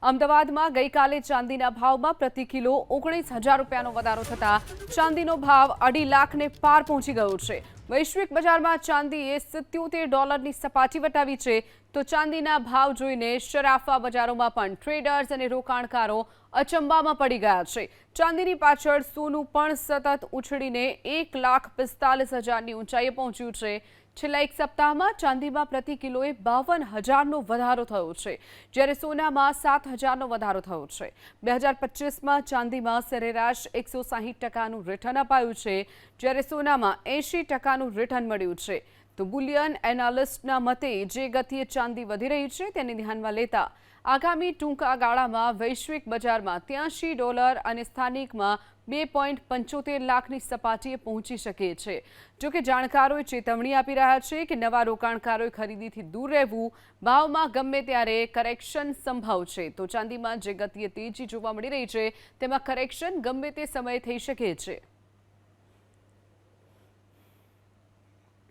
અમદાવાદમાં ગઈકાલે ચાંદીના ભાવમાં પ્રતિ કિલો 19,000 રૂપિયાનો વધારો થતા ચાંદીનો ભાવ 2.5 લાખને પાર પહોંચી ગયો છે। વૈશ્વિક બજારમાં ચાંદીએ $77ની સપાટી વટાવી છે તો ચાંદીના ભાવ જોઈને શરાફા બજારોમાં પણ ટ્રેડર્સ અને રોકાણકારો અચંબામાં પડી ગયા છે। ચાંદીની પાછળ સોનું પણ સતત ઉછળીને 1,45,000ની ઊંચાઈએ પહોંચ્યું છે। છેલ્લા એક સપ્તાહમાં ચાંદીમાં પ્રતિ કિલોએ 52,000નો વધારો થયો છે, જ્યારે સોનામાં 7,000નો વધારો થયો છે। 2025માં ચાંદીમાં સરેરાશ 160%નું રિટર્ન અપાયું છે, જ્યારે સોનામાં 80%નું રિટર્ન મળ્યું છે। તો બુલિયન એનાલિસ્ટના મતે જે ગતિએ ચાંદી વધી રહી છે તેને ધ્યાનમાં લેતા આગામી ટૂંકા ગાળામાં વૈશ્વિક બજારમાં $83 અને સ્થાનિકમાં 2.75 લાખની સપાટીએ પહોંચી શકે છે। જોકે જાણકારોએ ચેતવણી આપી રહ્યા છે કે નવા રોકાણકારોએ ખરીદીથી દૂર રહેવું, ભાવમાં ગમે ત્યારે કરેક્શન સંભવ છે। તો ચાંદીમાં જે ગતિએ તેજી જોવા મળી રહી છે તેમાં કરેક્શન ગમે તે સમયે થઈ શકે છે।